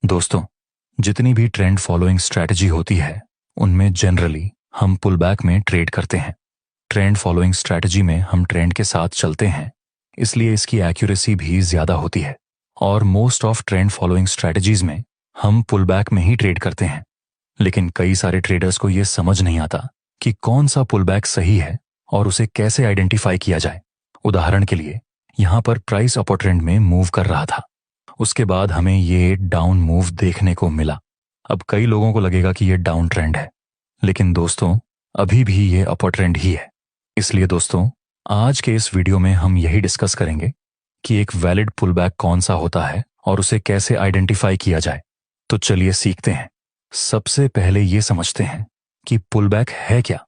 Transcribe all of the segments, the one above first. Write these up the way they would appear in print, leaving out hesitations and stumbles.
दोस्तों, जितनी भी ट्रेंड फॉलोइंग स्ट्रैटेजी होती है उनमें जनरली हम पुल बैक में ट्रेड करते हैं। ट्रेंड फॉलोइंग स्ट्रैटेजी में हम ट्रेंड के साथ चलते हैं, इसलिए इसकी एक्यूरेसी भी ज्यादा होती है। और most of trend following strategies में हम पुल बैक में ही ट्रेड करते हैं। लेकिन कई सारे ट्रेडर्स को यह समझ नहीं आता कि कौन सा पुल बैक सही है और उसे कैसे आइडेंटिफाई किया जाए। उदाहरण के लिए, यहां पर प्राइस अपर ट्रेंड में मूव कर रहा था, उसके बाद हमें ये डाउन मूव देखने को मिला। अब कई लोगों को लगेगा कि ये डाउन ट्रेंड है, लेकिन दोस्तों अभी भी ये अपर ट्रेंड ही है। इसलिए दोस्तों, आज के इस वीडियो में हम यही डिस्कस करेंगे कि एक वैलिड पुल बैक कौन सा होता है और उसे कैसे आइडेंटिफाई किया जाए। तो चलिए सीखते हैं। सबसे पहले ये समझते हैं कि पुल बैक है क्या।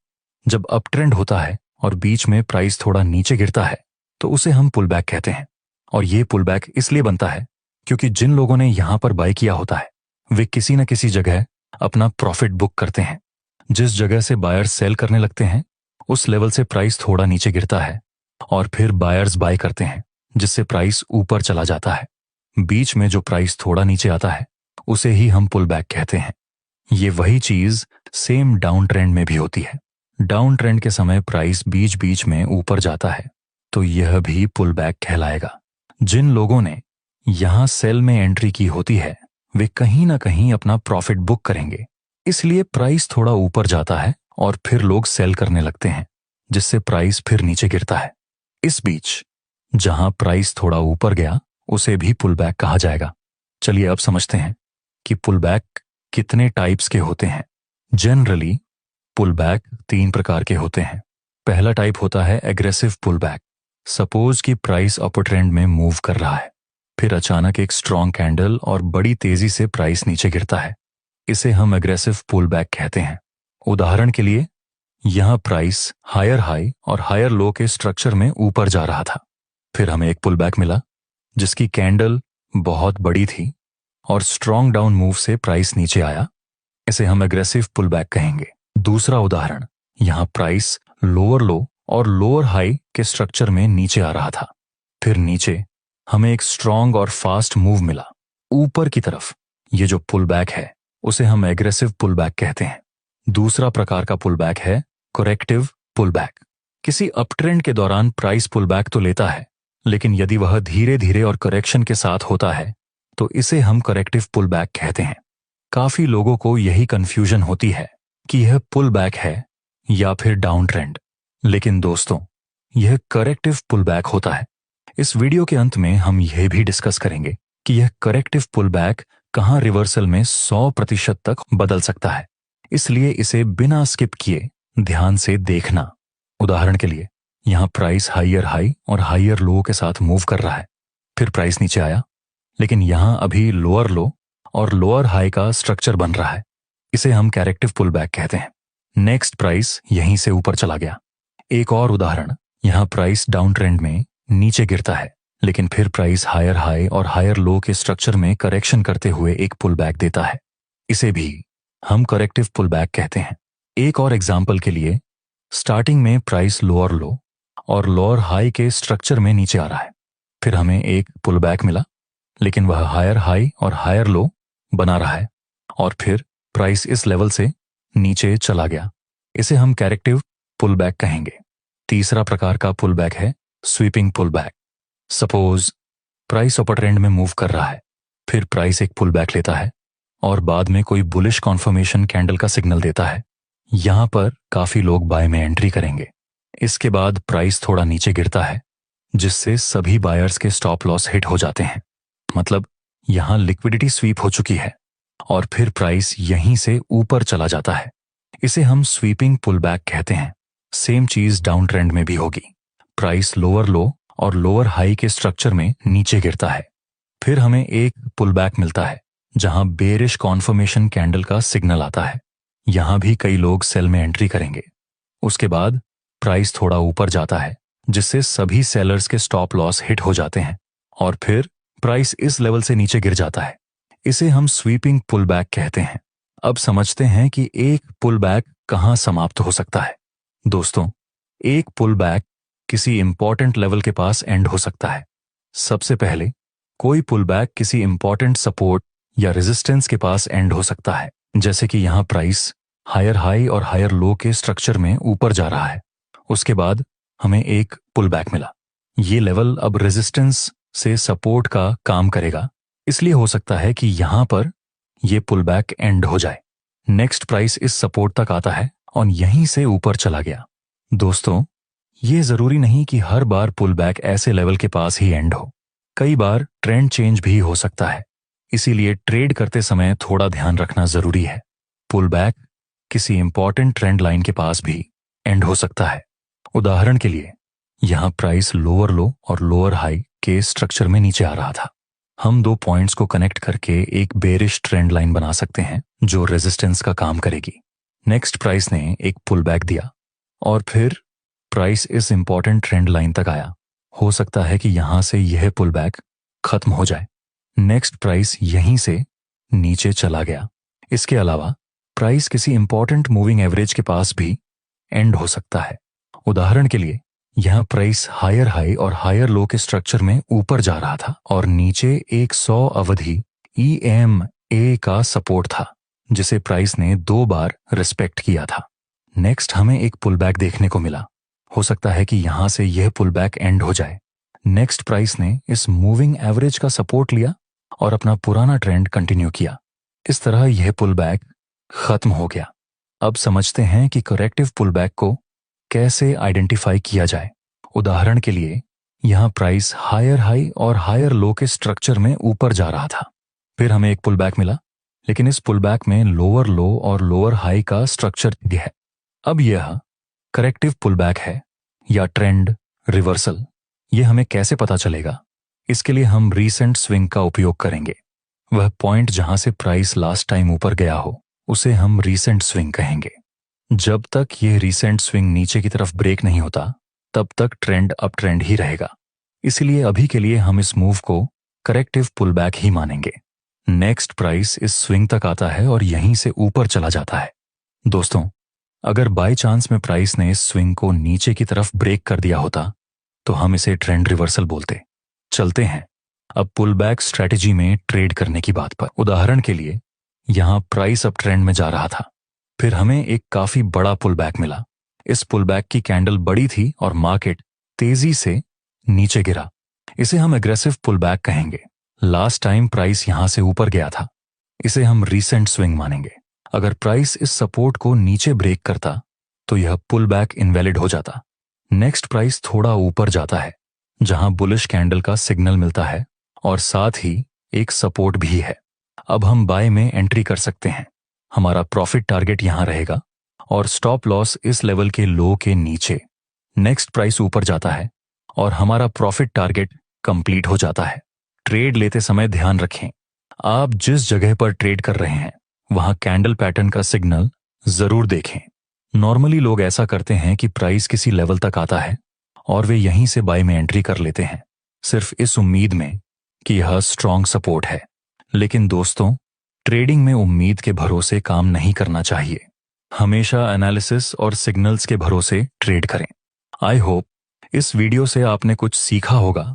जब अप ट्रेंड होता है और बीच में प्राइस थोड़ा नीचे गिरता है तो उसे हम पुल बैक कहते हैं। और ये पुल बैक इसलिए बनता है क्योंकि जिन लोगों ने यहां पर बाय किया होता है वे किसी न किसी जगह अपना प्रॉफिट बुक करते हैं। जिस जगह से बायर्स सेल करने लगते हैं उस लेवल से प्राइस थोड़ा नीचे गिरता है और फिर बायर्स बाय करते हैं, जिससे प्राइस ऊपर चला जाता है। बीच में जो प्राइस थोड़ा नीचे आता है उसे ही हम पुल बैक कहते हैं। ये वही चीज सेम डाउन ट्रेंड में भी होती है। डाउन ट्रेंड के समय प्राइस बीच बीच में ऊपर जाता है तो यह भी पुल बैक कहलाएगा। जिन लोगों ने यहां सेल में एंट्री की होती है वे कहीं ना कहीं अपना प्रॉफिट बुक करेंगे, इसलिए प्राइस थोड़ा ऊपर जाता है और फिर लोग सेल करने लगते हैं, जिससे प्राइस फिर नीचे गिरता है। इस बीच जहां प्राइस थोड़ा ऊपर गया उसे भी पुल बैक कहा जाएगा। चलिए अब समझते हैं कि पुल बैक कितने टाइप्स के होते हैं। जनरली पुल बैक 3 प्रकार के होते हैं। पहला टाइप होता है एग्रेसिव पुल बैक। सपोज कि प्राइस अपर ट्रेंड में मूव कर रहा है, फिर अचानक एक स्ट्रॉन्ग कैंडल और बड़ी तेजी से प्राइस नीचे गिरता है। इसे हम एग्रेसिव पुल बैक कहते हैं। उदाहरण के लिए, यहां प्राइस हायर हाई और हायर लो के स्ट्रक्चर में ऊपर जा रहा था, फिर हमें एक पुल बैक मिला जिसकी कैंडल बहुत बड़ी थी और स्ट्रॉन्ग डाउन मूव से प्राइस नीचे आया। इसे हम एग्रेसिव पुल बैक कहेंगे। दूसरा उदाहरण, यहां प्राइस लोअर लो और लोअर हाई के स्ट्रक्चर में नीचे आ रहा था, फिर नीचे हमें एक स्ट्रॉन्ग और फास्ट मूव मिला ऊपर की तरफ। ये जो पुल बैक है उसे हम एग्रेसिव पुल बैक कहते हैं। दूसरा प्रकार का पुल बैक है करेक्टिव पुल बैक। किसी अप ट्रेंड के दौरान प्राइस पुल बैक तो लेता है, लेकिन यदि वह धीरे धीरे और करेक्शन के साथ होता है तो इसे हम करेक्टिव पुल बैक कहते हैं। काफी लोगों को यही कंफ्यूजन होती है कि यह पुल बैक है या फिर डाउन ट्रेंड, लेकिन दोस्तों यह करेक्टिव पुल बैक होता है। इस वीडियो के अंत में हम यह भी डिस्कस करेंगे कि यह करेक्टिव पुल बैक कहां रिवर्सल में 100% तक बदल सकता है, इसलिए इसे बिना स्किप किए ध्यान से देखना। उदाहरण के लिए, यहां प्राइस हायर हाई और हायर लो के साथ मूव कर रहा है, फिर प्राइस नीचे आया, लेकिन यहां अभी लोअर लो और लोअर हाई का स्ट्रक्चर बन रहा है। इसे हम करेक्टिव पुल बैक कहते हैं। नेक्स्ट प्राइस यहीं से ऊपर चला गया। एक और उदाहरण, यहां प्राइस डाउन ट्रेंड में नीचे गिरता है, लेकिन फिर प्राइस हायर हाई और हायर लो के स्ट्रक्चर में करेक्शन करते हुए एक पुल बैक देता है। इसे भी हम करेक्टिव पुल बैक कहते हैं। एक और एग्जाम्पल के लिए, स्टार्टिंग में प्राइस लोअर लो और लोअर हाई के स्ट्रक्चर में नीचे आ रहा है, फिर हमें एक पुल बैक मिला, लेकिन वह हायर हाई और हायर लो बना रहा है और फिर प्राइस इस लेवल से नीचे चला गया। इसे हम करेक्टिव पुल बैक कहेंगे। तीसरा प्रकार का पुल बैक है sweeping pull back. Suppose price upper trend में मूव कर रहा है, फिर प्राइस एक पुल बैक लेता है और बाद में कोई बुलिश कॉन्फर्मेशन कैंडल का सिग्नल देता है। यहां पर काफी लोग बाय में एंट्री करेंगे। इसके बाद प्राइस थोड़ा नीचे गिरता है, जिससे सभी बायर्स के स्टॉप लॉस हिट हो जाते हैं। मतलब यहां लिक्विडिटी स्वीप हो चुकी है और फिर प्राइस यहीं से ऊपर चला जाता है। इसे हम स्वीपिंग पुल बैक कहते हैं। सेम चीज डाउन ट्रेंड में भी होगी। प्राइस लोअर लो और लोअर हाई के स्ट्रक्चर में नीचे गिरता है, फिर हमें एक पुल बैक मिलता है जहां बेरिश कॉन्फर्मेशन कैंडल का सिग्नल आता है। यहां भी कई लोग सेल में एंट्री करेंगे। उसके बाद प्राइस थोड़ा ऊपर जाता है, जिससे सभी सेलर्स के स्टॉप लॉस हिट हो जाते हैं और फिर प्राइस इस लेवल से नीचे गिर जाता है। इसे हम स्वीपिंग पुल बैक कहते हैं। अब समझते हैं कि एक पुल बैक कहां समाप्त हो सकता है। दोस्तों, एक पुल बैक किसी इंपॉर्टेंट लेवल के पास एंड हो सकता है। सबसे पहले कोई पुल बैक किसी इंपॉर्टेंट सपोर्ट या रेजिस्टेंस के पास एंड हो सकता है, जैसे कि यहाँ प्राइस हायर हाई और हायर लो के स्ट्रक्चर में ऊपर जा रहा है। उसके बाद हमें एक पुल बैक मिला। ये लेवल अब रेजिस्टेंस से सपोर्ट का काम करेगा, इसलिए हो सकता है कि यहाँ पर ये पुल बैक एंड हो जाए। नेक्स्ट प्राइस इस सपोर्ट तक आता है और यहीं से ऊपर चला गया। दोस्तों, ये जरूरी नहीं कि हर बार पुल बैक ऐसे लेवल के पास ही एंड हो। कई बार ट्रेंड चेंज भी हो सकता है, इसीलिए ट्रेड करते समय थोड़ा ध्यान रखना जरूरी है। पुल बैक किसी इंपॉर्टेंट ट्रेंड लाइन के पास भी एंड हो सकता है। उदाहरण के लिए यहां प्राइस लोअर लो और लोअर हाई के स्ट्रक्चर में नीचे आ रहा था। हम दो पॉइंट्स को कनेक्ट करके एक बेरिश ट्रेंड लाइन बना सकते हैं जो रेजिस्टेंस का काम करेगी। नेक्स्ट प्राइस ने एक पुल बैक दिया और फिर प्राइस इस इंपॉर्टेंट ट्रेंड लाइन तक आया। हो सकता है कि यहां से यह पुल बैक खत्म हो जाए। नेक्स्ट प्राइस यहीं से नीचे चला गया। इसके अलावा प्राइस किसी इंपॉर्टेंट मूविंग एवरेज के पास भी एंड हो सकता है। उदाहरण के लिए यहां प्राइस हायर हाई और हायर लो के स्ट्रक्चर में ऊपर जा रहा था और नीचे एक 100 अवधि EMA का सपोर्ट था, जिसे प्राइस ने 2 बार रिस्पेक्ट किया था। नेक्स्ट हमें एक पुल बैक देखने को मिला। हो सकता है कि यहां से यह पुल बैक एंड हो जाए। नेक्स्ट प्राइस ने इस मूविंग एवरेज का सपोर्ट लिया और अपना पुराना ट्रेंड कंटिन्यू किया। इस तरह यह पुल बैक खत्म हो गया। अब समझते हैं कि करेक्टिव पुल बैक को कैसे आइडेंटिफाई किया जाए। उदाहरण के लिए यहां प्राइस हायर हाई और हायर लो के स्ट्रक्चर में ऊपर जा रहा था। फिर हमें एक पुल बैक मिला, लेकिन इस पुल बैक में लोअर लो और लोअर हाई का स्ट्रक्चर भी है। अब यह करेक्टिव पुल बैक है या ट्रेंड रिवर्सल, यह हमें कैसे पता चलेगा? इसके लिए हम रीसेंट स्विंग का उपयोग करेंगे। वह पॉइंट जहां से प्राइस लास्ट टाइम ऊपर गया हो उसे हम रीसेंट स्विंग कहेंगे। जब तक यह रीसेंट स्विंग नीचे की तरफ ब्रेक नहीं होता तब तक ट्रेंड अप ट्रेंड ही रहेगा। इसलिए अभी के लिए हम इस मूव को करेक्टिव पुल बैक ही मानेंगे। नेक्स्ट प्राइस इस स्विंग तक आता है और यहीं से ऊपर चला जाता है। दोस्तों, अगर बाय चांस में प्राइस ने इस स्विंग को नीचे की तरफ ब्रेक कर दिया होता तो हम इसे ट्रेंड रिवर्सल बोलते। चलते हैं अब पुल बैक स्ट्रेटेजी में ट्रेड करने की बात पर। उदाहरण के लिए यहां प्राइस अप ट्रेंड में जा रहा था, फिर हमें एक काफी बड़ा पुल बैक मिला। इस पुल बैक की कैंडल बड़ी थी और मार्केट तेजी से नीचे गिरा। इसे हम एग्रेसिव पुल बैक कहेंगे। लास्ट टाइम प्राइस यहां से ऊपर गया था, इसे हम रीसेंट स्विंग मानेंगे। अगर प्राइस इस सपोर्ट को नीचे ब्रेक करता तो यह पुल बैक इनवैलिड हो जाता। नेक्स्ट प्राइस थोड़ा ऊपर जाता है जहां बुलिश कैंडल का सिग्नल मिलता है और साथ ही एक सपोर्ट भी है। अब हम बाय में एंट्री कर सकते हैं। हमारा प्रॉफिट टारगेट यहां रहेगा और स्टॉप लॉस इस लेवल के लो के नीचे। नेक्स्ट प्राइस ऊपर जाता है और हमारा प्रॉफिट टारगेट कंप्लीट हो जाता है। ट्रेड लेते समय ध्यान रखें, आप जिस जगह पर ट्रेड कर रहे हैं वहां कैंडल पैटर्न का सिग्नल जरूर देखें। नॉर्मली लोग ऐसा करते हैं कि प्राइस किसी लेवल तक आता है और वे यहीं से बाय में एंट्री कर लेते हैं, सिर्फ इस उम्मीद में कि यह स्ट्रॉन्ग सपोर्ट है। लेकिन दोस्तों, ट्रेडिंग में उम्मीद के भरोसे काम नहीं करना चाहिए। हमेशा एनालिसिस और सिग्नल्स के भरोसे ट्रेड करें। आई होप इस वीडियो से आपने कुछ सीखा होगा